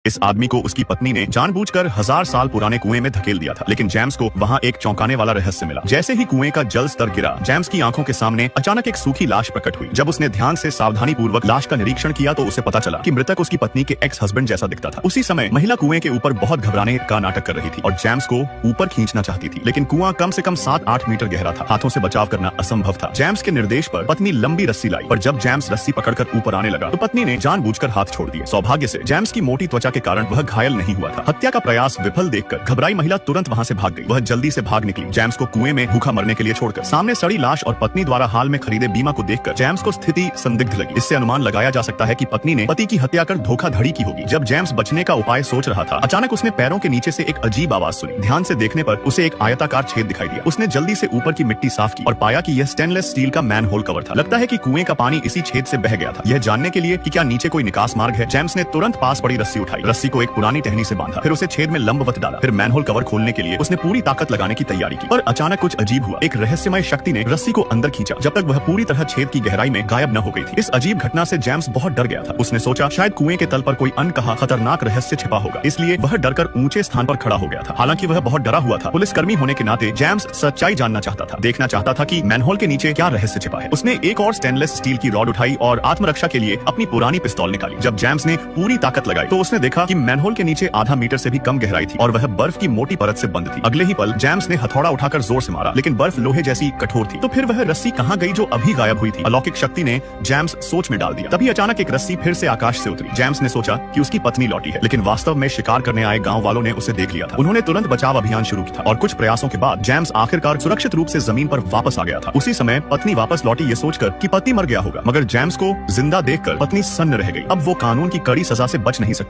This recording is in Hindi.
इस आदमी को उसकी पत्नी ने जानबूझकर 1000 साल पुराने कुएं में धकेल दिया था, लेकिन जेम्स को वहां एक चौंकाने वाला रहस्य मिला। जैसे ही कुएं का जल स्तर गिरा, जेम्स की आंखों के सामने अचानक एक सूखी लाश प्रकट हुई। जब उसने ध्यान से सावधानी पूर्वक लाश का निरीक्षण किया तो उसे पता चला कि मृतक उसकी पत्नी के एक्स हस्बैंड जैसा दिखता था। उसी समय महिला कुएं के ऊपर बहुत घबराने का नाटक कर रही थी और जेम्स को ऊपर खींचना चाहती थी, लेकिन कुआं कम से कम 7-8 मीटर गहरा था। हाथों से बचाव करना असंभव था। जेम्स के निर्देश पर पत्नी लंबी रस्सी लाई, पर जब जेम्स रस्सी पकड़कर ऊपर आने लगा तो पत्नी ने जानबूझकर हाथ छोड़ दिए। सौभाग्य से जेम्स की मोटी त्वचा के कारण वह घायल नहीं हुआ था। हत्या का प्रयास विफल देखकर घबराई महिला तुरंत वहां से भाग गई। वह जल्दी से भाग निकली, जेम्स को कुएं में भूखा मरने के लिए छोड़कर। सामने सड़ी लाश और पत्नी द्वारा हाल में खरीदे बीमा को देखकर जेम्स को स्थिति संदिग्ध लगी। इससे अनुमान लगाया जा सकता है कि पत्नी ने पति की हत्या कर धोखाधड़ी की होगी। जब जेम्स बचने का उपाय सोच रहा था, अचानक उसने पैरों के नीचे से एक अजीब आवाज सुनी। ध्यान से देखने पर उसे एक आयताकार छेद दिखाई दिया। उसने जल्दी से ऊपर की मिट्टी साफ की और पाया कि यह स्टेनलेस स्टील का मैन होल कवर था। लगता है कि कुएं का पानी इसी छेद से बह गया था। यह जानने के लिए कि क्या नीचे कोई निकास मार्ग है, जेम्स ने तुरंत पास पड़ी रस्सी उठाई, रस्सी को एक पुरानी टहनी से बांधा, फिर उसे छेद में लंबवत डाला। फिर मैनहोल कवर खोलने के लिए उसने पूरी ताकत लगाने की तैयारी की, पर अचानक कुछ अजीब हुआ। एक रहस्यमय शक्ति ने रस्सी को अंदर खींचा जब तक वह पूरी तरह छेद की गहराई में गायब न हो गई थी। इस अजीब घटना से जेम्स बहुत डर गया था। उसने सोचा शायद कुएं के तल पर कोई अनकहा खतरनाक रहस्य छिपा होगा, इसलिए वह डरकर ऊंचे स्थान पर खड़ा हो गया था। हालांकि वह बहुत डरा हुआ था। पुलिसकर्मी होने के नाते जेम्स सच्चाई जानना चाहता था, देखना चाहता था कि मैनहोल के नीचे क्या रहस्य छिपा है। उसने एक और स्टेनलेस स्टील की रॉड उठाई और आत्मरक्षा के लिए अपनी पुरानी पिस्तौल निकाली। जब जेम्स ने पूरी ताकत लगाई तो उसने देखा कि मैनहोल के नीचे आधा मीटर से भी कम गहराई थी और वह बर्फ की मोटी परत से बंद थी। अगले ही पल जेम्स ने हथौड़ा उठाकर जोर से मारा, लेकिन बर्फ लोहे जैसी कठोर थी। तो फिर वह रस्सी कहां गई जो अभी गायब हुई थी? अलौकिक शक्ति ने जेम्स सोच में डाल दिया। तभी अचानक एक रस्सी फिर से आकाश से उतरी। जेम्स ने सोचा कि उसकी पत्नी लौटी है, लेकिन वास्तव में शिकार करने आए गांव वालों ने उसे देख लिया था। उन्होंने तुरंत बचाव अभियान शुरू किया और कुछ प्रयासों के बाद जेम्स आखिरकार सुरक्षित रूप से जमीन पर वापस आ गया था। उसी समय पत्नी वापस लौटी ये सोचकर कि पति मर गया होगा, मगर जेम्स को जिंदा देखकर पत्नी सन्न रह गई। अब वो कानून की कड़ी सजा से बच नहीं सकती।